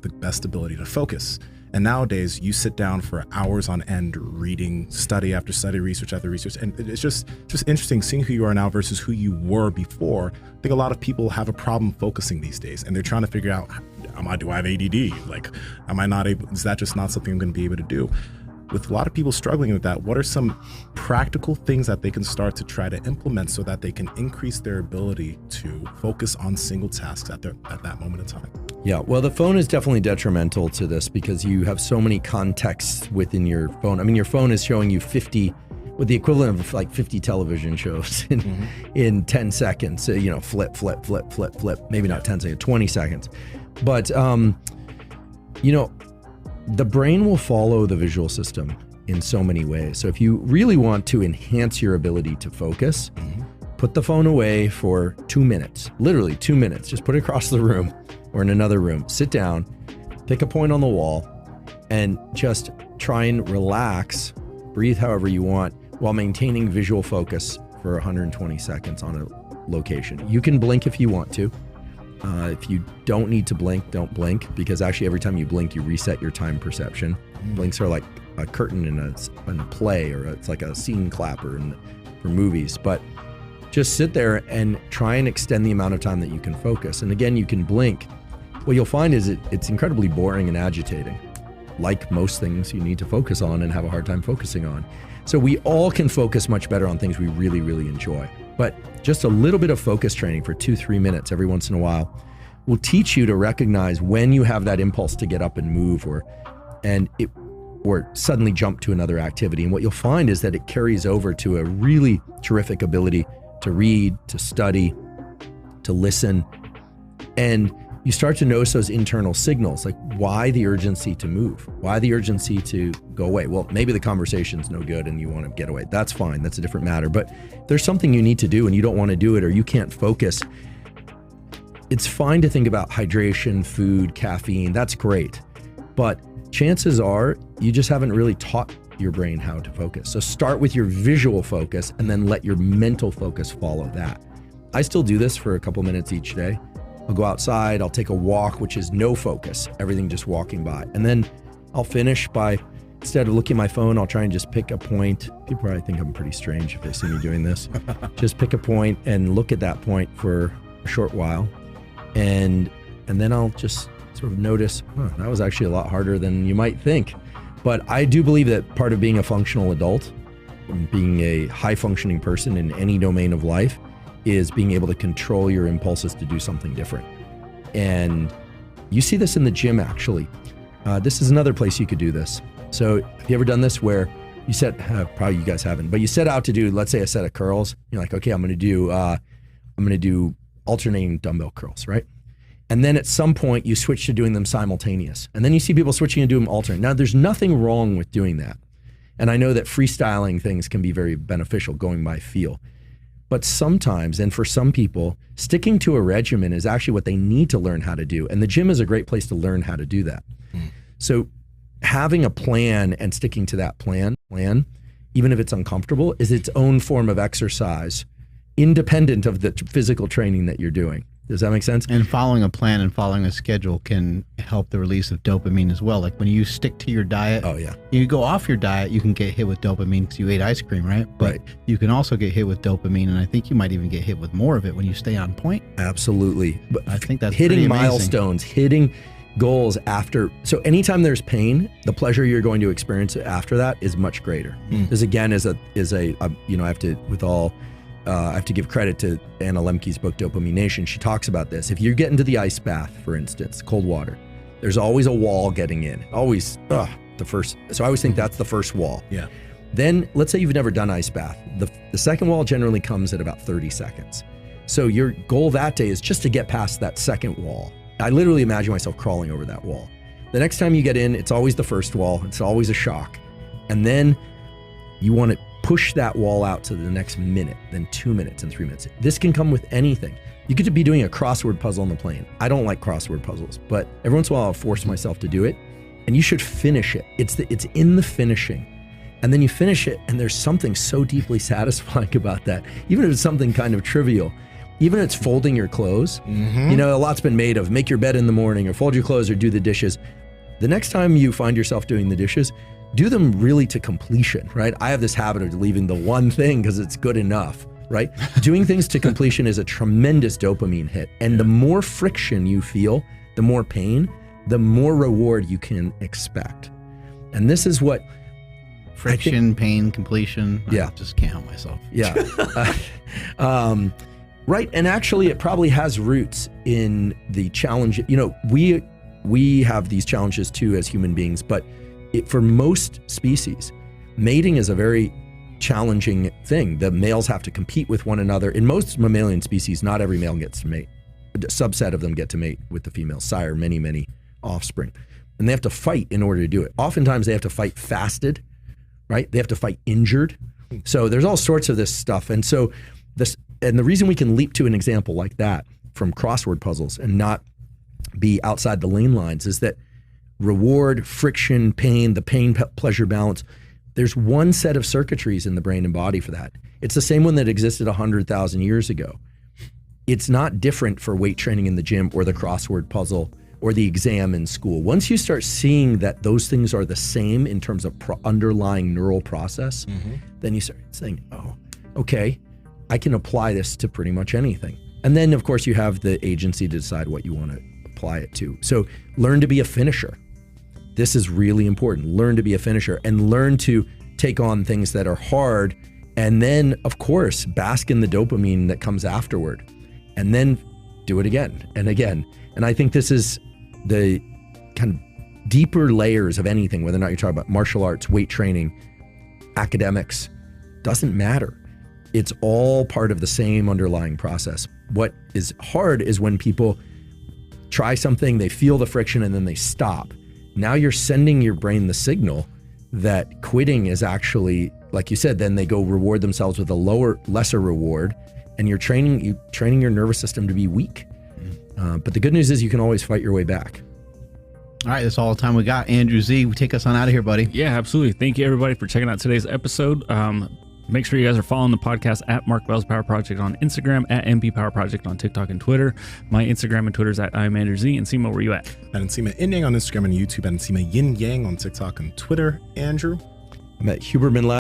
the best ability to focus. And nowadays, you sit down for hours on end reading study after study, research after research, and it's just interesting seeing who you are now versus who you were before. I think a lot of people have a problem focusing these days, and they're trying to figure out, do I have ADD? Like, am I not able? Is that just not something I'm going to be able to do? With a lot of people struggling with that, what are some practical things that they can start to try to implement so that they can increase their ability to focus on single tasks at that moment in time? Yeah, well, the phone is definitely detrimental to this because you have so many contexts within your phone. I mean, your phone is showing you 50, with the equivalent of like 50 television shows in 10 seconds. So, flip, flip, flip, flip, flip. Maybe not 10 seconds, 20 seconds. But, the brain will follow the visual system in so many ways. So if you really want to enhance your ability to focus, put the phone away for 2 minutes, literally 2 minutes. Just put it across the room or in another room. Sit down, pick a point on the wall, and just try and relax, breathe however you want, while maintaining visual focus for 120 seconds on a location. You can blink if you want to. If you don't need to blink, don't blink, because actually every time you blink, you reset your time perception. Blinks are like a curtain in a play, or it's like a scene clapper for movies. But just sit there and try and extend the amount of time that you can focus. And again, you can blink. What you'll find is it's incredibly boring and agitating, like most things you need to focus on and have a hard time focusing on. So we all can focus much better on things we really, really enjoy. But just a little bit of focus training for 2-3 minutes every once in a while will teach you to recognize when you have that impulse to get up and move or suddenly jump to another activity. And what you'll find is that it carries over to a really terrific ability to read, to study, to listen. And you start to notice those internal signals, like why the urgency to move? Why the urgency to go away? Well, maybe the conversation's no good and you want to get away. That's fine. That's a different matter. But there's something you need to do and you don't want to do it, or you can't focus. It's fine to think about hydration, food, caffeine. That's great. But chances are you just haven't really taught your brain how to focus. So start with your visual focus and then let your mental focus follow that. I still do this for a couple minutes each day. I'll go outside, I'll take a walk, which is no focus, everything just walking by. And then I'll finish by, instead of looking at my phone, I'll try and just pick a point. People probably think I'm pretty strange if they see me doing this. Just pick a point and look at that point for a short while. And then I'll just sort of notice, that was actually a lot harder than you might think. But I do believe that part of being a functional adult, being a high functioning person in any domain of life, is being able to control your impulses to do something different. And you see this in the gym, actually. This is another place you could do this. So have you ever done this where you set, probably you guys haven't, but you set out to do, let's say, a set of curls. You're like, okay, I'm going to do alternating dumbbell curls, right? And then at some point you switch to doing them simultaneous. And then you see people switching and doing them alternate. Now there's nothing wrong with doing that. And I know that freestyling things can be very beneficial, going by feel. But sometimes, and for some people, sticking to a regimen is actually what they need to learn how to do. And the gym is a great place to learn how to do that. So having a plan and sticking to that plan, even if it's uncomfortable, is its own form of exercise, independent of the physical training that you're doing. Does that make sense? And following a plan and following a schedule can help the release of dopamine as well. Like when you stick to your diet, you go off your diet, you can get hit with dopamine because you ate ice cream, right? But you can also get hit with dopamine, and I think you might even get hit with more of it when you stay on point. Absolutely. But I think that's hitting milestones, hitting goals after. So anytime there's pain, the pleasure you're going to experience after that is much greater. This again is a I have to give credit to Anna Lemke's book, Dopamine Nation. She talks about this. If you get into the ice bath, for instance, cold water, there's always a wall getting in. Always the first. So I always think that's the first wall. Yeah. Then let's say you've never done ice bath. The second wall generally comes at about 30 seconds. So your goal that day is just to get past that second wall. I literally imagine myself crawling over that wall. The next time you get in, it's always the first wall. It's always a shock. And then you want to push that wall out to the next minute, then 2 minutes and 3 minutes. This can come with anything. You could be doing a crossword puzzle on the plane. I don't like crossword puzzles, but every once in a while I'll force myself to do it, and you should finish it. It's in the finishing. And then you finish it, and there's something so deeply satisfying about that, even if it's something kind of trivial. Even it's folding your clothes. You know, a lot's been made of make your bed in the morning or fold your clothes or do the dishes. The next time you find yourself doing the dishes, do them really to completion, right? I have this habit of leaving the one thing because it's good enough, right? Doing things to completion is a tremendous dopamine hit. And the more friction you feel, the more pain, the more reward you can expect. And this is what friction, pain, completion. Yeah. I just can't help myself. Yeah. Right. And actually it probably has roots in the challenge. You know, we have these challenges too as human beings, but for most species, mating is a very challenging thing. The males have to compete with one another. In most mammalian species, not every male gets to mate. A subset of them get to mate with the female, sire many, many offspring. And they have to fight in order to do it. Oftentimes they have to fight fasted, right? They have to fight injured. So there's all sorts of this stuff. And so the reason we can leap to an example like that from crossword puzzles and not be outside the lane lines is that reward, friction, pain, the pain-pleasure balance, there's one set of circuitries in the brain and body for that. It's the same one that existed 100,000 years ago. It's not different for weight training in the gym or the crossword puzzle or the exam in school. Once you start seeing that those things are the same in terms of underlying neural process, then you start saying, oh, okay, I can apply this to pretty much anything. And then, of course, you have the agency to decide what you want to apply it to. So learn to be a finisher. This is really important. Learn to be a finisher and learn to take on things that are hard. And then, of course, bask in the dopamine that comes afterward. And then do it again and again. And I think this is the kind of deeper layers of anything, whether or not you're talking about martial arts, weight training, academics, doesn't matter. It's all part of the same underlying process. What is hard is when people try something, they feel the friction, and then they stop. Now you're sending your brain the signal that quitting is actually, like you said, then they go reward themselves with a lesser reward, and you're training your nervous system to be weak. But the good news is you can always fight your way back. All right, that's all the time we got. Andrew Z, take us on out of here, buddy. Yeah, absolutely. Thank you, everybody, for checking out today's episode. Make sure you guys are following the podcast at Mark Bell's Power Project on Instagram, at MP Power Project on TikTok and Twitter. My Instagram and Twitter is at I'm Andrew Z. And Sima, where are you at? And Sima Yin Yang on Instagram and YouTube, and Sima Yin Yang on TikTok and Twitter. Andrew? I'm at Huberman Lab.